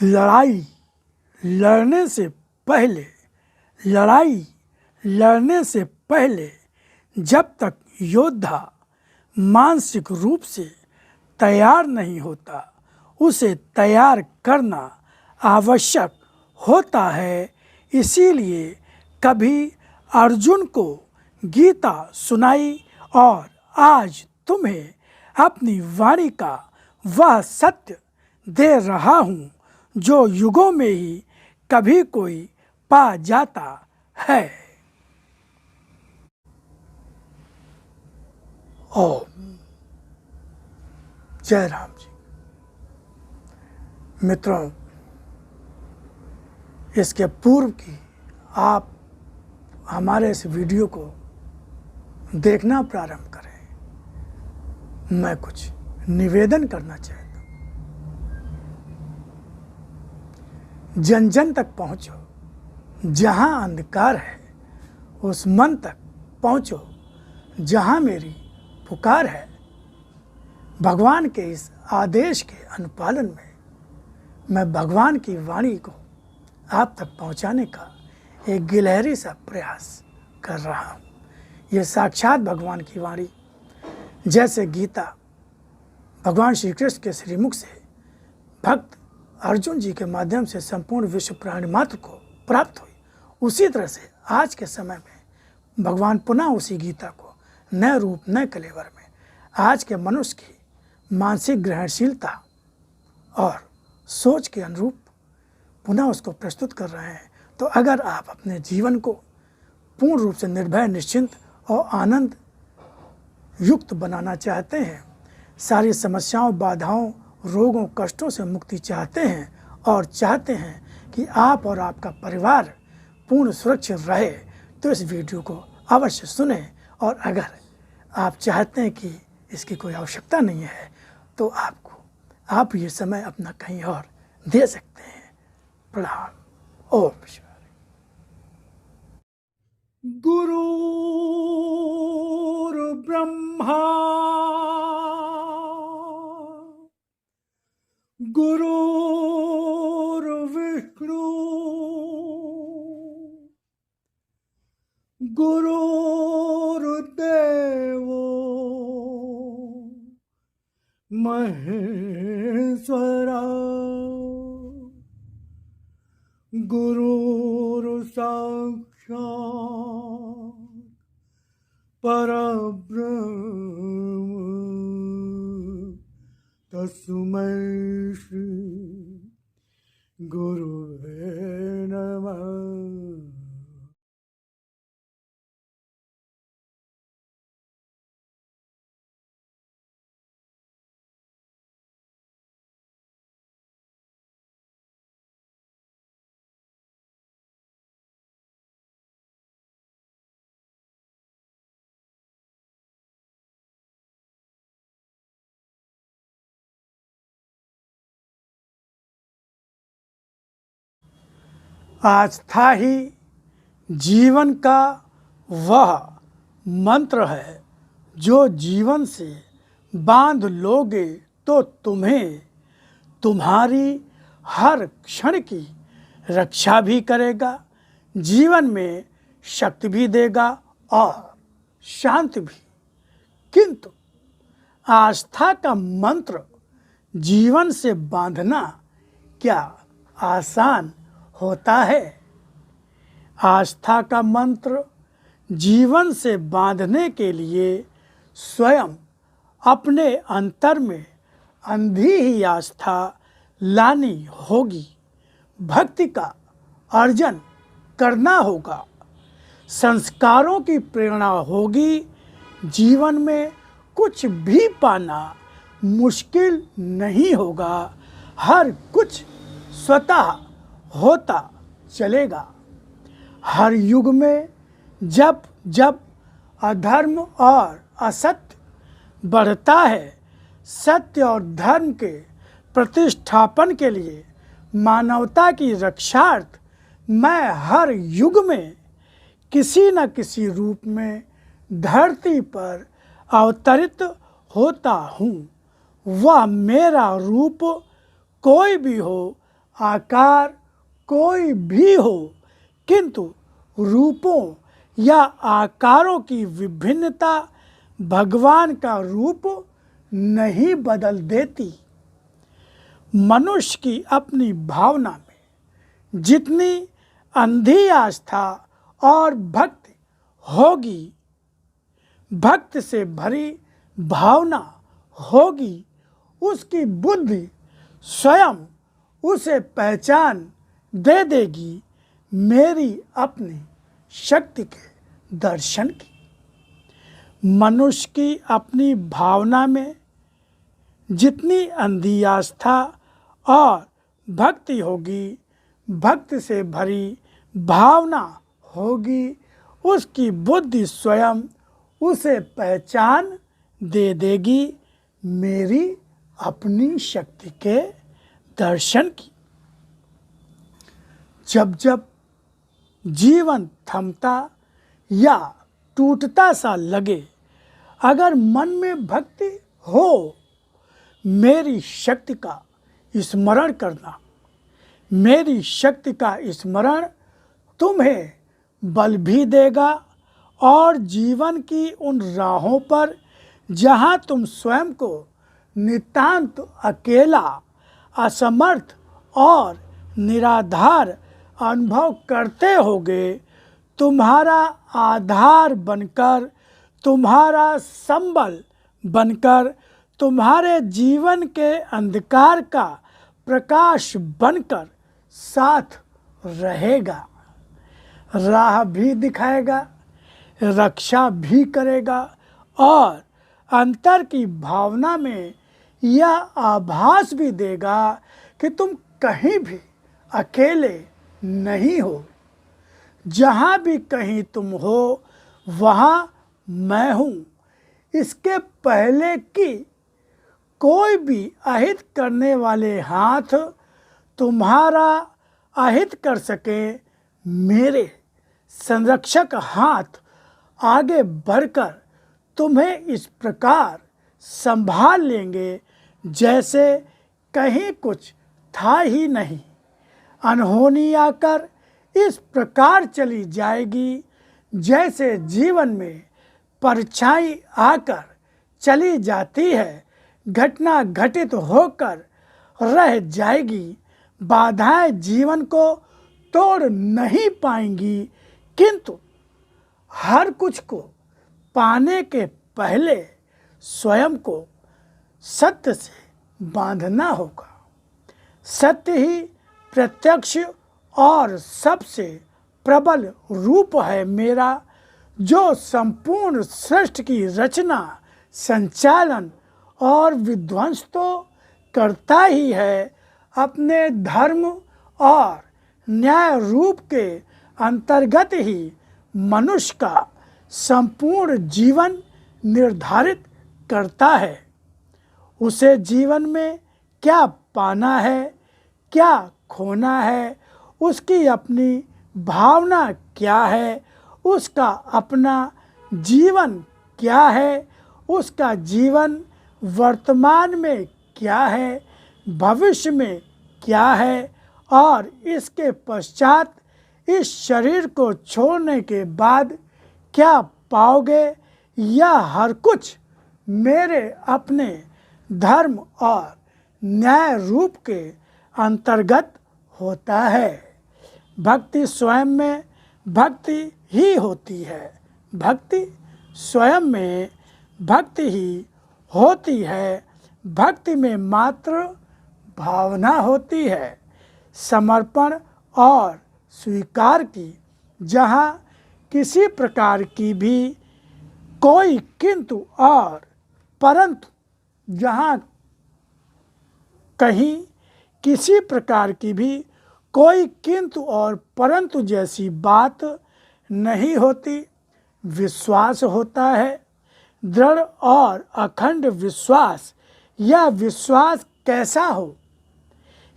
लड़ाई लड़ने से पहले लड़ाई लड़ने से पहले जब तक योद्धा मानसिक रूप से तैयार नहीं होता, उसे तैयार करना आवश्यक होता है। इसीलिए कभी अर्जुन को गीता सुनाई और आज तुम्हें अपनी वाणी का वह सत्य दे रहा हूँ जो युगों में ही कभी कोई पा जाता है। ओम जय राम जी। मित्रों, इसके पूर्व की आप हमारे इस वीडियो को देखना प्रारंभ करें, मैं कुछ निवेदन करना चाहता हूँ। जन जन तक पहुँचो, जहाँ अंधकार है उस मन तक पहुँचो जहाँ मेरी पुकार है। भगवान के इस आदेश के अनुपालन में मैं भगवान की वाणी को आप तक पहुँचाने का एक गिलहरी सा प्रयास कर रहा हूँ। ये साक्षात भगवान की वाणी, जैसे गीता भगवान श्री कृष्ण के श्रीमुख से भक्त अर्जुन जी के माध्यम से संपूर्ण विश्व प्राणी मात्र को प्राप्त हुई, उसी तरह से आज के समय में भगवान पुनः उसी गीता को नए रूप नए कलेवर में आज के मनुष्य की मानसिक ग्रहणशीलता और सोच के अनुरूप पुनः उसको प्रस्तुत कर रहे हैं। तो अगर आप अपने जीवन को पूर्ण रूप से निर्भय, निश्चिंत और आनंद युक्त बनाना चाहते हैं, सारी समस्याओं, बाधाओं, रोगों, कष्टों से मुक्ति चाहते हैं और चाहते हैं कि आप और आपका परिवार पूर्ण सुरक्षित रहे, तो इस वीडियो को अवश्य सुनें। और अगर आप चाहते हैं कि इसकी कोई आवश्यकता नहीं है, तो आप ये समय अपना कहीं और दे सकते हैं। प्रणाम। ओम शिवाय। गुरुर्ब्रह्मा गुरुर्विष्णु गुरुर्देवो महेश्वरा गुरुर्साक्षात् परब्रह्म तस्मै श्री गुरुवे नमः। आस्था ही जीवन का वह मंत्र है जो जीवन से बांध लोगे तो तुम्हें तुम्हारी हर क्षण की रक्षा भी करेगा, जीवन में शक्ति भी देगा और शांति भी। किंतु आस्था का मंत्र जीवन से बांधना क्या आसान होता है? आस्था का मंत्र जीवन से बांधने के लिए स्वयं अपने अंतर में अंधी ही आस्था लानी होगी, भक्ति का अर्जन करना होगा, संस्कारों की प्रेरणा होगी। जीवन में कुछ भी पाना मुश्किल नहीं होगा, हर कुछ स्वतः होता चलेगा। हर युग में जब जब अधर्म और असत्य बढ़ता है, सत्य और धर्म के प्रतिष्ठापन के लिए मानवता की रक्षार्थ मैं हर युग में किसी न किसी रूप में धरती पर अवतरित होता हूँ। वह मेरा रूप कोई भी हो, आकार कोई भी हो, किंतु रूपों या आकारों की विभिन्नता भगवान का रूप नहीं बदल देती। मनुष्य की अपनी भावना में जितनी अंधी आस्था और भक्ति होगी, भक्त से भरी भावना होगी, उसकी बुद्धि स्वयं उसे पहचान दे देगी मेरी अपनी शक्ति के दर्शन की। मनुष्य की अपनी भावना में जितनी अंधी आस्था और भक्ति होगी, भक्त से भरी भावना होगी, उसकी बुद्धि स्वयं उसे पहचान दे देगी मेरी अपनी शक्ति के दर्शन की। जब जब जीवन थमता या टूटता सा लगे, अगर मन में भक्ति हो, मेरी शक्ति का स्मरण करना। मेरी शक्ति का स्मरण तुम्हें बल भी देगा और जीवन की उन राहों पर जहाँ तुम स्वयं को नितांत अकेला, असमर्थ और निराधार अनुभव करते होगे, तुम्हारा आधार बनकर, तुम्हारा संबल बनकर, तुम्हारे जीवन के अंधकार का प्रकाश बनकर साथ रहेगा, राह भी दिखाएगा, रक्षा भी करेगा और अंतर की भावना में यह आभास भी देगा कि तुम कहीं भी अकेले नहीं हो। जहाँ भी कहीं तुम हो, वहाँ मैं हूँ। इसके पहले कि कोई भी अहित करने वाले हाथ तुम्हारा अहित कर सके, मेरे संरक्षक हाथ आगे बढ़कर तुम्हें इस प्रकार संभाल लेंगे जैसे कहीं कुछ था ही नहीं। अनहोनी आकर इस प्रकार चली जाएगी जैसे जीवन में परछाई आकर चली जाती है, घटना घटित होकर रह जाएगी। बाधाएं जीवन को तोड़ नहीं पाएंगी, किंतु हर कुछ को पाने के पहले स्वयं को सत्य से बांधना होगा। सत्य ही प्रत्यक्ष और सबसे प्रबल रूप है मेरा, जो संपूर्ण सृष्टि की रचना, संचालन और विध्वंस तो करता ही है, अपने धर्म और न्याय रूप के अंतर्गत ही मनुष्य का संपूर्ण जीवन निर्धारित करता है। उसे जीवन में क्या पाना है, क्या खोना है, उसकी अपनी भावना क्या है, उसका अपना जीवन क्या है, उसका जीवन वर्तमान में क्या है, भविष्य में क्या है और इसके पश्चात इस शरीर को छोड़ने के बाद क्या पाओगे, यह हर कुछ मेरे अपने धर्म और न्याय रूप के अंतर्गत होता है। भक्ति स्वयं में भक्ति ही होती है, भक्ति स्वयं में भक्ति ही होती है। भक्ति में मात्र भावना होती है, समर्पण और स्वीकार की, जहाँ किसी प्रकार की भी कोई किंतु और परंतु, जहाँ कहीं किसी प्रकार की भी कोई किंतु और परंतु जैसी बात नहीं होती। विश्वास होता है, दृढ़ और अखंड विश्वास। यह विश्वास कैसा हो?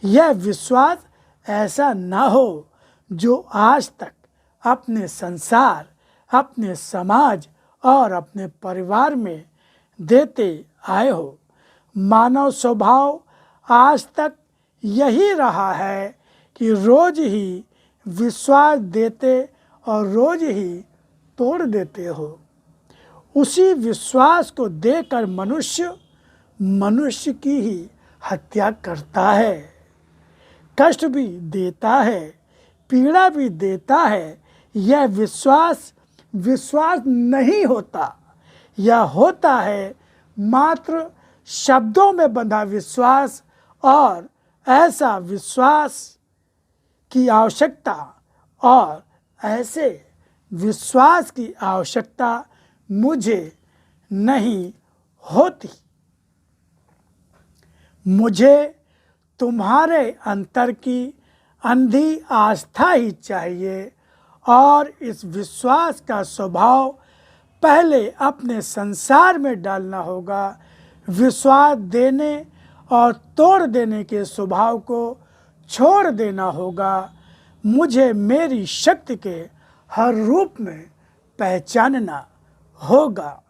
यह विश्वास ऐसा न हो जो आज तक अपने संसार, अपने समाज और अपने परिवार में देते आए हो। मानव स्वभाव आज तक यही रहा है कि रोज ही विश्वास देते और रोज ही तोड़ देते हो। उसी विश्वास को देकर मनुष्य की ही हत्या करता है, कष्ट भी देता है, पीड़ा भी देता है। यह विश्वास नहीं होता, यह होता है मात्र शब्दों में बंधा विश्वास, और ऐसा विश्वास की आवश्यकता और ऐसे विश्वास की आवश्यकता मुझे नहीं होती। मुझे तुम्हारे अंतर की अंधी आस्था ही चाहिए, और इस विश्वास का स्वभाव पहले अपने संसार में डालना होगा। विश्वास देने और तोड़ देने के स्वभाव को छोड़ देना होगा। मुझे मेरी शक्ति के हर रूप में पहचानना होगा।